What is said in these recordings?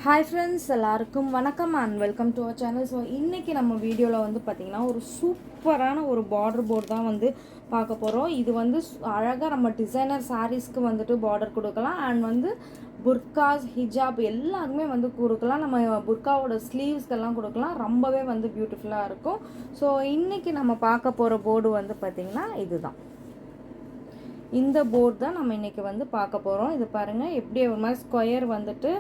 Hi friends, எல்லாருக்கும் வணக்கம் and welcome to our channel. So இன்றைக்கி நம்ம வீடியோவில் வந்து பார்த்திங்கன்னா ஒரு சூப்பரான ஒரு பார்டர் போர்டு தான் வந்து பார்க்க போகிறோம். இது வந்து அழகாக நம்ம டிசைனர் சாரீஸ்க்கு வந்துட்டு பார்டர் கொடுக்கலாம் அண்ட் வந்து புர்காஸ் ஹிஜாப் எல்லாருக்குமே வந்து கொடுக்கலாம். நம்ம புர்காவோட ஸ்லீவ்ஸ்க்கெல்லாம் கொடுக்கலாம். ரொம்பவே வந்து பியூட்டிஃபுல்லாக இருக்கும். ஸோ இன்றைக்கி நம்ம பார்க்க போகிற போர்டு வந்து பார்த்திங்கன்னா இதுதான். இந்த போர்டு தான் நம்ம இன்றைக்கி வந்து பார்க்க போகிறோம். இது பாருங்கள், எப்படி ஒரு மாதிரி ஸ்கொயர் வந்துட்டு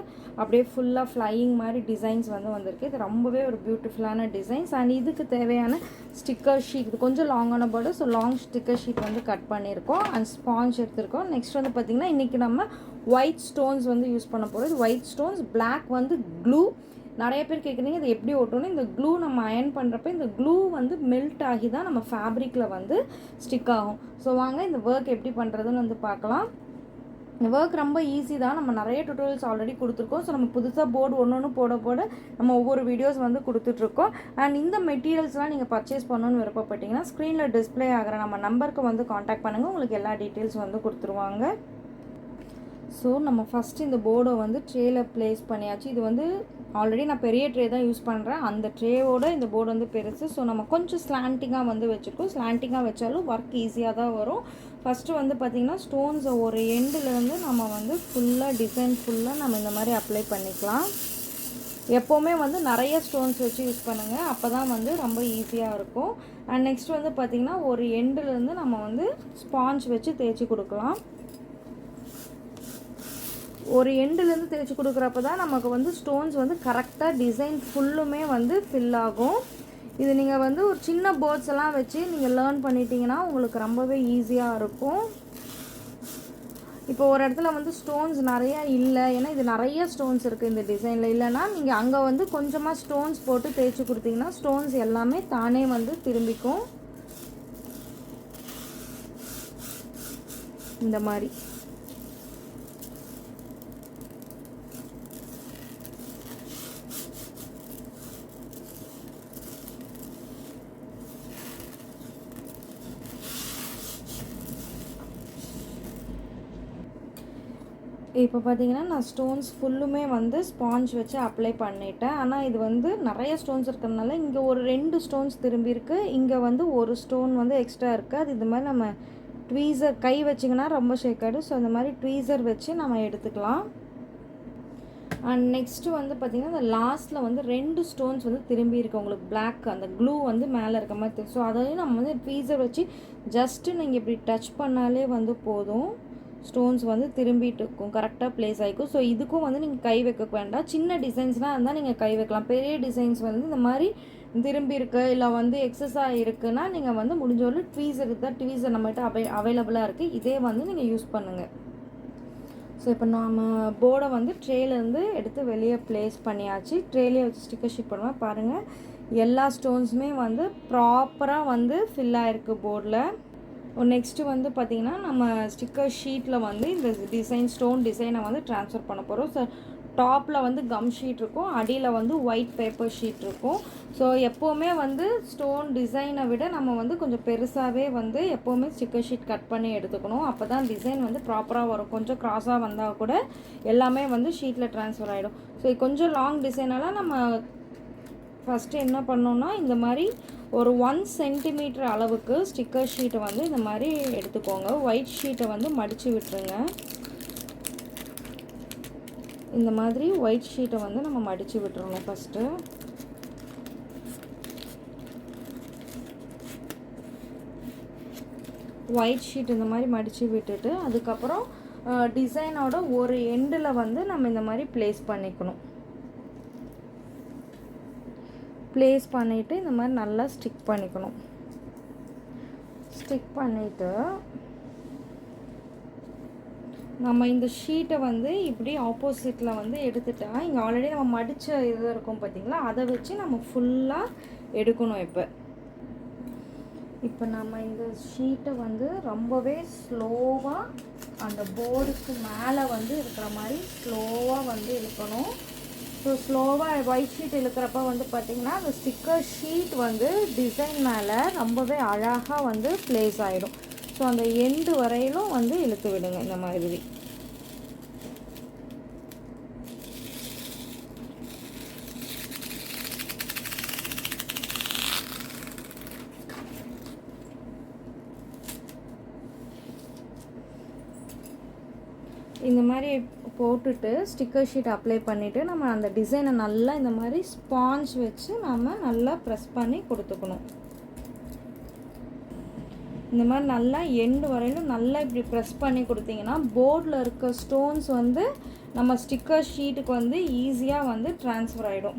அப்படியே ஃபுல்லாக ஃப்ளையிங் மாதிரி டிசைன்ஸ் வந்து வந்திருக்கு. இது ரொம்பவே ஒரு பியூட்டிஃபுல்லான டிசைன்ஸ். அண்ட் இதுக்கு தேவையான ஸ்டிக்கர் ஷீட், இது கொஞ்சம் லாங்கான board, so long sticker sheet வந்து கட் பண்ணியிருக்கோம் அண்ட் ஸ்பாஞ்ச் எடுத்துருக்கோம். நெக்ஸ்ட் வந்து பார்த்திங்கன்னா இன்றைக்கி நம்ம ஒயிட் ஸ்டோன்ஸ் வந்து யூஸ் பண்ண போகிறோம். இது ஒயிட் ஸ்டோன்ஸ், பிளாக் வந்து க்ளூ. நிறைய பேர் கேட்குறீங்க இது எப்படி ஓட்டணும். இந்த க்ளூ நம்ம அயன் பண்ணுறப்ப இந்த க்ளூ வந்து மெல்ட் ஆகி தான் நம்ம ஃபேப்ரிக்கில் வந்து ஸ்டிக் ஆகும். ஸோ வாங்க இந்த ஒர்க் எப்படி பண்ணுறதுன்னு வந்து பார்க்கலாம். இந்த ஒர்க் ரொம்ப ஈஸி தான். நம்ம நிறைய டுட்டோரியல்ஸ் ஆல்ரெடி கொடுத்துருக்கோம். ஸோ நம்ம புதுசாக போர்டு ஒன்று போட நம்ம ஒவ்வொரு வீடியோஸ் வந்து கொடுத்துட்ருக்கோம். அண்ட் இந்த மெட்டீரியல்ஸ்லாம் நீங்கள் பர்ச்சேஸ் பண்ணணுன்னு விருப்பப்பட்டீங்கன்னா ஸ்க்ரீனில் டிஸ்பிளே ஆகிற நம்ம நம்பருக்கு வந்து காண்டாக்ட் பண்ணுங்கள். உங்களுக்கு எல்லா டீட்டெயில்ஸ் வந்து கொடுத்துருவாங்க. ஸோ நம்ம ஃபஸ்ட்டு இந்த போர்டை வந்து ட்ரேயில் ப்ளேஸ் பண்ணியாச்சு. இது வந்து ஆல்ரெடி நான் பெரிய ட்ரே தான் யூஸ் பண்ணுறேன். அந்த ட்ரேவோட இந்த போர்டு வந்து பெருசு. ஸோ நம்ம கொஞ்சம் ஸ்லாண்டிங்காக வந்து வச்சுருக்கோம். ஸ்லாண்டிங்காக வச்சாலும் ஒர்க் ஈஸியாக தான் வரும். ஃபஸ்ட்டு வந்து பார்த்திங்கன்னா ஸ்டோன்ஸை ஒரு எண்டுலேருந்து நம்ம வந்து ஃபுல்லாக டிசைன் ஃபுல்லாக நம்ம இந்த மாதிரி அப்ளை பண்ணிக்கலாம். எப்போவுமே வந்து நிறைய ஸ்டோன்ஸ் வச்சு யூஸ் பண்ணுங்கள், அப்போ தான் வந்து ரொம்ப ஈஸியாக இருக்கும். அண்ட் நெக்ஸ்ட் வந்து பார்த்திங்கன்னா ஒரு எண்டுலேருந்து நம்ம வந்து ஸ்பாஞ்ச் வச்சு தேய்ச்சி கொடுக்கலாம். ஒரு எண்டுலேருந்து தேய்ச்சி கொடுக்குறப்ப தான் நமக்கு வந்து ஸ்டோன்ஸ் வந்து கரெக்டாக டிசைன் ஃபுல்லுமே வந்து ஃபில் ஆகும். இது நீங்கள் வந்து ஒரு சின்ன போர்ட்ஸ் எல்லாம் வச்சு நீங்கள் லேர்ன் பண்ணிட்டீங்கன்னா உங்களுக்கு ரொம்பவே ஈஸியாக இருக்கும். இப்போ ஒரு இடத்துல வந்து ஸ்டோன்ஸ் நிறையா இல்லை, ஏன்னா இது நிறைய ஸ்டோன்ஸ் இருக்குது இந்த டிசைனில். இல்லைன்னா நீங்கள் அங்கே வந்து கொஞ்சமாக ஸ்டோன்ஸ் போட்டு தேய்ச்சி கொடுத்தீங்கன்னா ஸ்டோன்ஸ் எல்லாமே தானே வந்து திரும்பிக்கும். இந்த மாதிரி இப்போ பார்த்தீங்கன்னா நான் ஸ்டோன்ஸ் ஃபுல்லுமே வந்து ஸ்பாஞ்ச் வச்சு அப்ளை பண்ணிட்டேன். ஆனால் இது வந்து நிறைய ஸ்டோன்ஸ் இருக்கிறதுனால இங்கே ஒரு 2 ஸ்டோன்ஸ் திரும்பியிருக்கு, இங்கே வந்து ஒரு ஸ்டோன் வந்து எக்ஸ்ட்ரா இருக்குது. அது இந்த மாதிரி நம்ம ட்வீசர் கை வச்சிங்கன்னா ரொம்ப ஷேக்காடு. ஸோ இந்த மாதிரி ட்வீசர் வச்சு நம்ம எடுத்துக்கலாம். அண்ட் நெக்ஸ்ட்டு வந்து பார்த்திங்கன்னா இந்த லாஸ்ட்டில் வந்து 2 ஸ்டோன்ஸ் வந்து திரும்பி இருக்குது. உங்களுக்கு பிளாக் அந்த க்ளூ வந்து மேலே இருக்க மாதிரி தெரியும். ஸோ அதையும் நம்ம வந்து ட்வீசர் வச்சு ஜஸ்ட்டு நீங்கள் இப்படி டச் பண்ணாலே வந்து போதும், ஸ்டோன்ஸ் வந்து திரும்பிட்டு இருக்கும், கரெக்டாக ப்ளேஸ் ஆகிக்கும். ஸோ இதுக்கும் வந்து நீங்கள் கை வைக்க வேண்டாம். சின்ன டிசைன்ஸ்லாம் இருந்தால் நீங்கள் கை வைக்கலாம். பெரிய டிசைன்ஸ் வந்து இந்த மாதிரி திரும்பி இருக்குது இல்லை வந்து எக்ஸஸாக இருக்குன்னா நீங்கள் வந்து முடிஞ்சவரை ட்வீசர் தான், ட்வீசர் நம்மகிட்ட அவைலபிளாக இருக்குது, இதே வந்து நீங்கள் யூஸ் பண்ணுங்கள். ஸோ இப்போ நம்ம போர்டை வந்து ட்ரேலேருந்து எடுத்து வெளியே ப்ளேஸ் பண்ணியாச்சு. ட்ரேலேயே வச்சு ஸ்டிக்கர் ஷீட் பண்ணுவேன். பாருங்கள், எல்லா ஸ்டோன்ஸுமே வந்து ப்ராப்பராக வந்து ஃபில் ஆகிருக்கு போர்டில். நெக்ஸ்ட்டு வந்து பார்த்திங்கன்னா நம்ம ஸ்டிக்கர் ஷீட்டில் வந்து இந்த டிசைன் ஸ்டோன் டிசைனை வந்து ட்ரான்ஸ்ஃபர் பண்ண போகிறோம். ஸோ டாப்பில் வந்து கம் ஷீட் இருக்கும், அடியில் வந்து ஒயிட் பேப்பர் ஷீட் இருக்கும். ஸோ எப்போவுமே வந்து ஸ்டோன் டிசைனை விட நம்ம வந்து கொஞ்சம் பெருசாகவே வந்து எப்போவுமே ஸ்டிக்கர் ஷீட் கட் பண்ணி எடுத்துக்கணும். அப்போ தான் டிசைன் வந்து ப்ராப்பராக வரும். கொஞ்சம் க்ராஸாக வந்தால் கூட எல்லாமே வந்து ஷீட்டில் ட்ரான்ஸ்ஃபர் ஆகிடும். ஸோ கொஞ்சம் லாங் டிசைனெல்லாம் நம்ம ஃபஸ்ட்டு என்ன பண்ணோன்னா இந்த மாதிரி ஒரு 1 சென்டிமீட்டர் அளவுக்கு ஸ்டிக்கர் ஷீட்டை வந்து இந்த மாதிரி எடுத்துக்கோங்க. ஒயிட் ஷீட்டை வந்து மடித்து விட்டுருங்க. இந்த மாதிரி ஒயிட் ஷீட்டை வந்து நம்ம மடித்து விட்டுறணும். ஃபஸ்ட்டு ஒயிட் ஷீட் இந்த மாதிரி மடித்து விட்டுட்டு அதுக்கப்புறம் டிசைனோட ஒரு எண்டில் வந்து நம்ம இந்த மாதிரி ப்ளேஸ் பண்ணிக்கணும். ப்ளேஸ் பண்ணிவிட்டு இந்த மாதிரி நல்லா ஸ்டிக் பண்ணிக்கணும். ஸ்டிக் பண்ணிவிட்டு நம்ம இந்த ஷீட்டை வந்து இப்படி ஆப்போசிட்டில் வந்து எடுத்துட்டா இங்கே ஆல்ரெடி நம்ம மடித்த இது இருக்கும் பார்த்திங்களா, அதை வச்சு நம்ம ஃபுல்லாக எடுக்கணும். இப்போ நம்ம இந்த ஷீட்டை வந்து ரொம்பவே ஸ்லோவாக அந்த போர்டுக்கு மேலே வந்து இருக்கிற மாதிரி ஸ்லோவாக வந்து இழுக்கணும். ஸோ ஸ்லோவாக ஒயிட் ஷீட் இழுக்கிறப்ப வந்து பார்த்திங்கன்னா அந்த ஸ்டிக்கர் ஷீட் வந்து டிசைன் மேலே ரொம்பவே அழகாக வந்து ப்ளேஸ் ஆகிடும். ஸோ அந்த எண்டு வரையிலும் வந்து இழுத்து விடுங்க இந்த மாதிரி. இந்த மாதிரி போட்டுட்டு ஸ்டிக்கர் ஷீட் அப்ளை பண்ணிவிட்டு நம்ம அந்த டிசைனை நல்லா இந்த மாதிரி ஸ்பாஞ்ச் வச்சு நம்ம நல்லா ப்ரெஸ் பண்ணி கொடுத்துக்கணும். இந்த மாதிரி நல்லா எண்டு வரையிலும் நல்லா இப்படி ப்ரெஸ் பண்ணி கொடுத்தீங்கன்னா போர்டில் இருக்க ஸ்டோன்ஸ் வந்து நம்ம ஸ்டிக்கர் ஷீட்டுக்கு வந்து ஈஸியாக வந்து ட்ரான்ஸ்ஃபர் ஆகிடும்.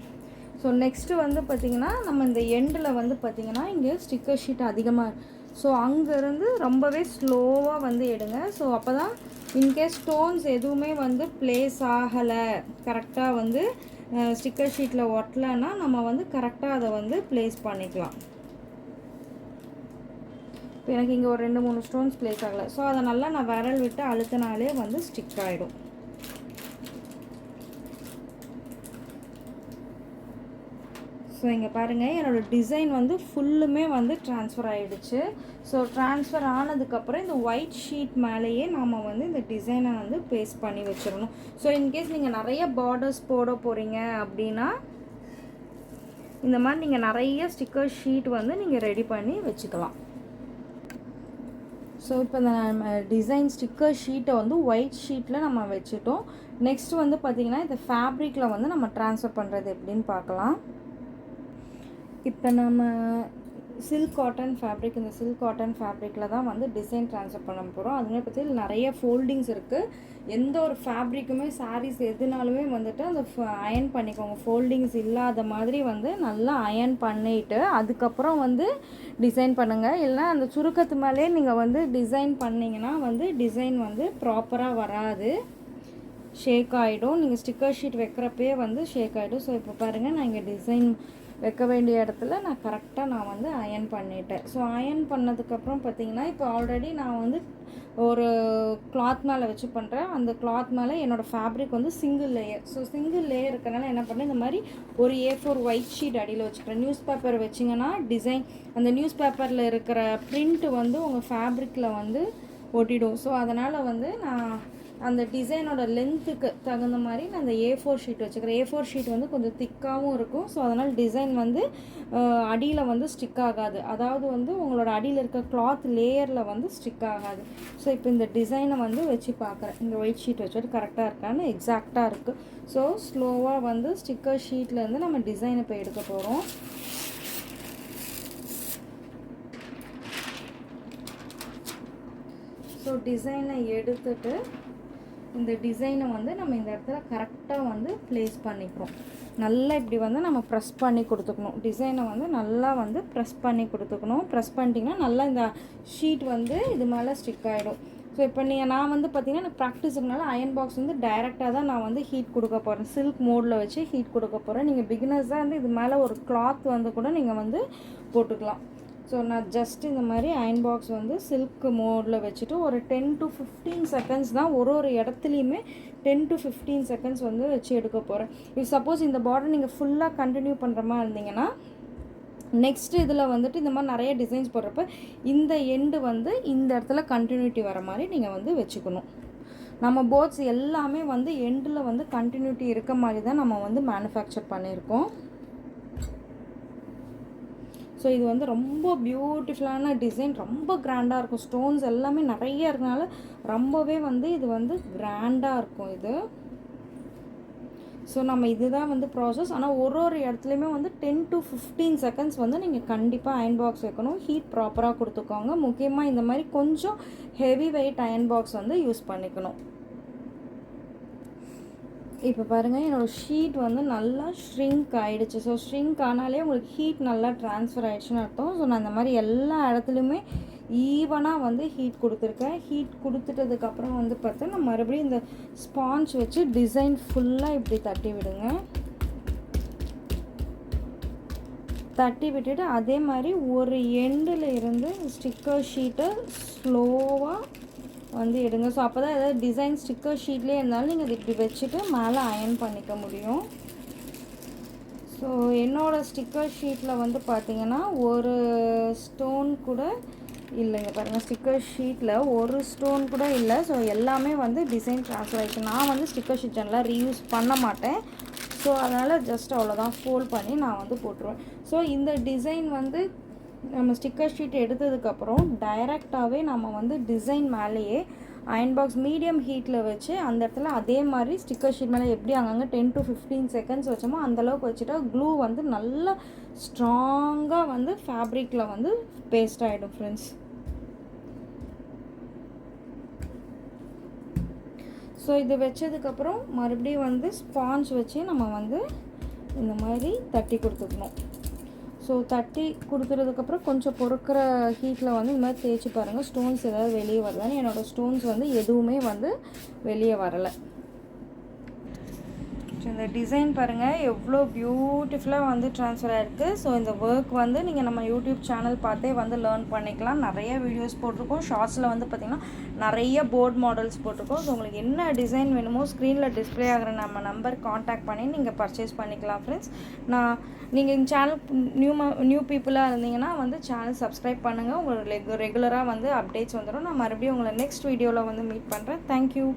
ஸோ நெக்ஸ்ட்டு வந்து பார்த்திங்கன்னா நம்ம இந்த எண்டில் வந்து பார்த்திங்கன்னா இங்கே ஸ்டிக்கர் ஷீட் அதிகமாக, ஸோ அங்கேருந்து ரொம்பவே ஸ்லோவாக வந்து எடுங்க. ஸோ அப்போ தான் இன்கேஸ் ஸ்டோன்ஸ் எதுவுமே வந்து ப்ளேஸ் ஆகலை, கரெக்டாக வந்து ஸ்டிக்கர் ஷீட்டில் ஒட்டலைன்னா நம்ம வந்து கரெக்டாக அதை வந்து ப்ளேஸ் பண்ணிக்கலாம். இப்போ எனக்கு இங்கே ஒரு 2-3 ஸ்டோன்ஸ் ப்ளேஸ் ஆகலை, ஸோ அதை நல்லா நான் விரல் விட்டு அழுத்தினாலே வந்து ஸ்டிக் ஆகிடும். ஸோ இங்கே பாருங்கள் என்னோடய டிசைன் வந்து ஃபுல்லுமே வந்து ட்ரான்ஸ்ஃபர் ஆகிடுச்சு. ஸோ ட்ரான்ஸ்ஃபர் ஆனதுக்கப்புறம் இந்த ஒயிட் ஷீட் மேலேயே நாம் வந்து இந்த டிசைனை வந்து பேஸ்ட் பண்ணி வச்சிடணும். ஸோ இன்கேஸ் நீங்கள் நிறைய பார்டர்ஸ் போட போகிறீங்க அப்படின்னா இந்த மாதிரி நீங்கள் நிறைய ஸ்டிக்கர் ஷீட் வந்து நீங்கள் ரெடி பண்ணி வச்சுக்கலாம். ஸோ இப்போ இந்த டிசைன் ஸ்டிக்கர் ஷீட்டை வந்து ஒயிட் ஷீட்டில் நம்ம வச்சுட்டோம். நெக்ஸ்ட் வந்து பார்த்திங்கன்னா இந்த ஃபேப்ரிக்கில் வந்து நம்ம ட்ரான்ஸ்ஃபர் பண்ணுறது எப்படின்னு பார்க்கலாம். இப்போ நம்ம சில்க் காட்டன் ஃபேப்ரிக், இந்த சில்க் காட்டன் ஃபேப்ரிக்கில் தான் வந்து டிசைன் ட்ரான்ஸ்ஃபர் பண்ண போகிறோம். அதுமே பற்றி நிறைய ஃபோல்டிங்ஸ் இருக்குது. எந்த ஒரு ஃபேப்ரிக்குமே சாரீஸ் எதுனாலுமே வந்துட்டு அந்த அயன் பண்ணிக்கோங்க. ஃபோல்டிங்ஸ் இல்லாத மாதிரி வந்து நல்லா அயன் பண்ணிவிட்டு அதுக்கப்புறம் வந்து டிசைன் பண்ணுங்கள். இல்லைனா அந்த சுருக்கத்து மேலே நீங்கள் வந்து டிசைன் பண்ணிங்கன்னா வந்து டிசைன் வந்து ப்ராப்பராக வராது, ஷேக் ஆகிடும். நீங்கள் ஸ்டிக்கர் ஷீட் வைக்கிறப்பே வந்து ஷேக் ஆகிடும். ஸோ இப்போ பாருங்கள், நான் இங்கே டிசைன் வைக்க வேண்டிய இடத்துல நான் கரெக்டாக வந்து அயன் பண்ணிட்டேன். ஸோ அயன் பண்ணதுக்கப்புறம் பார்த்திங்கன்னா இப்போ ஆல்ரெடி நான் வந்து ஒரு கிளாத் மேலே வச்சு பண்ணுறேன். அந்த கிளாத் மேலே என்னோடய ஃபேப்ரிக் வந்து single layer. So single layer இருக்கனால என்ன பண்ணேன், இந்த மாதிரி ஒரு A4 ஒயிட் ஷீட் அடியில் வச்சுக்கிறேன். நியூஸ் பேப்பர் வச்சிங்கன்னா டிசைன் அந்த நியூஸ் பேப்பரில் இருக்கிற பிரிண்ட் வந்து உங்கள் ஃபேப்ரிக்கில் வந்து ஒட்டிடும். ஸோ அதனால் வந்து நான் அந்த டிசைனோட லென்த்துக்கு தகுந்த மாதிரி நான் அந்த A4 ஷீட் வச்சுக்கிறேன். A4 ஷீட் வந்து கொஞ்சம் திக்காகவும் இருக்கும். ஸோ அதனால் டிசைன் வந்து அடியில் வந்து ஸ்டிக் ஆகாது, அதாவது வந்து உங்களோட அடியில் இருக்க கிளாத் லேயரில் வந்து ஸ்டிக் ஆகாது. ஸோ இப்போ இந்த டிசைனை வந்து வச்சு பார்க்குறேன், இந்த ஒயிட் ஷீட் வச்சுட்டு கரெக்டாக இருக்கான்னு. எக்ஸாக்டாக இருக்குது. ஸோ ஸ்லோவாக வந்து ஸ்டிக்கர் ஷீட்லேருந்து நம்ம டிசைனை இப்போ எடுக்க போகிறோம். ஸோ டிசைனை எடுத்துட்டு இந்த டிசைனை வந்து நம்ம இந்த இடத்துல கரெக்டாக வந்து ப்ளேஸ் பண்ணிக்கிறோம். நல்லா இப்படி வந்து நம்ம ப்ரெஸ் பண்ணி கொடுத்துக்கணும். டிசைனை வந்து நல்லா வந்து ப்ரெஸ் பண்ணி கொடுத்துக்கணும். ப்ரெஸ் பண்ணிட்டிங்கன்னா நல்லா இந்த ஷீட் வந்து இது மேலே ஸ்டிக் ஆகிடும். ஸோ இப்போ நான் வந்து பார்த்திங்கன்னா எனக்கு ப்ராக்டிஸுக்குனால அயன் பாக்ஸ் வந்து டைரெக்டாக தான் நான் வந்து ஹீட் கொடுக்க போகிறேன். சில்க் மோடில் வச்சு ஹீட் கொடுக்க போகிறேன். நீங்கள் பிகினர்ஸாக வந்து இது மேலே ஒரு கிளாத் வந்து கூட நீங்கள் வந்து போட்டுக்கலாம். ஸோ நான் ஜஸ்ட் இந்த மாதிரி அயன் பாக்ஸ் வந்து சில்க் மோடில் வச்சுட்டு ஒரு 10 to 15 செகண்ட்ஸ் தான் ஒரு இடத்துலையுமே 10 to 15 செகண்ட்ஸ் வந்து வச்சு எடுக்க போகிறேன். இப்போ சப்போஸ் இந்த பார்டர் நீங்கள் ஃபுல்லாக கண்டினியூ பண்ணுற மாதிரி இருந்தீங்கன்னா நெக்ஸ்ட் இதில் வந்துட்டு இந்த மாதிரி நிறைய டிசைன்ஸ் போடுறப்ப இந்த எண்டு வந்து இந்த இடத்துல கண்டினியூட்டி வர மாதிரி நீங்கள் வந்து வச்சுக்கணும். நம்ம போர்ட்ஸ் எல்லாமே வந்து எண்டில் வந்து கண்டினியூட்டி இருக்க மாதிரி தான் நம்ம வந்து மேனுஃபேக்சர் பண்ணியிருக்கோம். ஸோ இது வந்து ரொம்ப பியூட்டிஃபுல்லான டிசைன், ரொம்ப கிராண்டாக இருக்கும். ஸ்டோன்ஸ் எல்லாமே நிறைய இருக்கனால ரொம்பவே வந்து இது வந்து கிராண்டாக இருக்கும் இது. ஸோ நம்ம இதுதான் வந்து ப்ராசஸ். ஆனால் ஒரு இடத்துலையுமே வந்து 10 to 15 செகண்ட்ஸ் வந்து நீங்கள் கண்டிப்பாக அயன் பாக்ஸ் வைக்கணும். ஹீட் ப்ராப்பராக கொடுத்துக்கோங்க. முக்கியமாக இந்த மாதிரி கொஞ்சம் ஹெவி வெயிட் அயன் பாக்ஸ் வந்து யூஸ் பண்ணிக்கணும். இப்போ பாருங்கள், என்னோடய ஷீட் வந்து நல்லா ஷ்ரிங்க் ஆகிடுச்சு. ஸோ ஷ்ரிங்க் ஆனாலே உங்களுக்கு ஹீட் நல்லா ட்ரான்ஸ்ஃபர் ஆகிடுச்சுன்னு அர்த்தம். ஸோ நான் இந்த மாதிரி எல்லா இடத்துலையுமே ஈவனாக வந்து ஹீட் கொடுத்துருக்கேன். ஹீட் கொடுத்துட்டதுக்கப்புறம் வந்து பார்த்தா நான் மறுபடியும் இந்த ஸ்பாஞ்ச் வச்சு டிசைன் ஃபுல்லாக இப்படி தட்டி விடுங்க. தட்டி விட்டுட்டு அதே மாதிரி ஒரு எண்டில் இருந்து ஸ்டிக்கர் ஷீட்டை ஸ்லோவாக வந்து எடுங்க. ஸோ அப்போ தான் ஏதாவது டிசைன் ஸ்டிக்கர் ஷீட்லேயே இருந்தாலும் நீங்கள் அது இப்படி வச்சுட்டு மேலே அயன் பண்ணிக்க முடியும். ஸோ என்னோடய ஸ்டிக்கர் ஷீட்டில் வந்து பார்த்திங்கன்னா ஒரு ஸ்டோன் கூட இல்லைங்க. பாருங்கள், ஸ்டிக்கர் ஷீட்டில் ஒரு ஸ்டோன் கூட இல்லை. ஸோ எல்லாமே வந்து டிசைன் ட்ரான்ஸ்ஃபர் ஆகிடுச்சு. நான் வந்து ஸ்டிக்கர் ஷீட் ஜெனரலாக ரீயூஸ் பண்ண மாட்டேன். ஸோ அதனால் ஜஸ்ட் அவ்வளோதான், ஃபோல்ட் பண்ணி நான் வந்து போட்டுருவேன். ஸோ இந்த டிசைன் வந்து நம்ம ஸ்டிக்கர் ஷீட் எடுத்ததுக்கப்புறம் டைரெக்டாகவே நம்ம வந்து டிசைன் மேலேயே அயன் பாக்ஸ் மீடியம் ஹீட்டில் வச்சு அந்த இடத்துல அதே மாதிரி ஸ்டிக்கர் ஷீட் மேலே எப்படி அங்கங்கே 10 to 15 செகண்ட்ஸ் வச்சோமோ அந்தளவுக்கு வச்சுட்டா க்ளூ வந்து நல்லா ஸ்ட்ராங்காக வந்து ஃபேப்ரிக்கில் வந்து பேஸ்ட் ஆகிடும் ஃப்ரெண்ட்ஸ். ஸோ இது வச்சதுக்கப்புறம் மறுபடியும் வந்து ஸ்பாஞ்ச் வச்சு நம்ம வந்து இந்த மாதிரி தட்டி கொடுத்துக்கணும். ஸோ தட்டி கொடுத்துறதுக்கப்புறம் கொஞ்சம் பொறுக்கிற ஹீட்டில் வந்து இந்த மாதிரி தேய்ச்சி பாருங்கள் ஸ்டோன்ஸ் ஏதாவது வெளியே வருதான்னு. என்னோடய ஸ்டோன்ஸ் வந்து எதுவுமே வந்து வெளியே வரலை. ஸோ இந்த டிசைன் பாருங்கள் எவ்வளோ பியூட்டிஃபுல்லாக வந்து ட்ரான்ஸ்ஃபர் ஆகிருக்கு. ஸோ இந்த ஒர்க் வந்து நீங்கள் நம்ம யூடியூப் சேனல் பார்த்தே வந்து லேர்ன் பண்ணிக்கலாம். நிறைய வீடியோஸ் போட்டிருக்கோம். ஷார்ட்ஸில் வந்து பார்த்திங்கன்னா நிறைய போர்ட் மாடல்ஸ் போட்டிருக்கோம். ஸோ உங்களுக்கு என்ன டிசைன் வேணுமோ ஸ்க்ரீனில் டிஸ்பிளே ஆகிற நம்ம நம்பர் காண்டாக்ட் பண்ணி நீங்கள் பர்ச்சேஸ் பண்ணிக்கலாம் ஃப்ரெண்ட்ஸ். நீங்கள் இந்த சேனல் நியூ பீப்புளாக இருந்தீங்கன்னா வந்து சேனல் சப்ஸ்கிரைப் பண்ணுங்கள். உங்களுக்கு ரெகுலராக வந்து அப்டேட்ஸ் வந்துடும். நான் மறுபடியும் உங்களை நெக்ஸ்ட் வீடியோவில் வந்து மீட் பண்ணுறேன். தேங்க்யூ.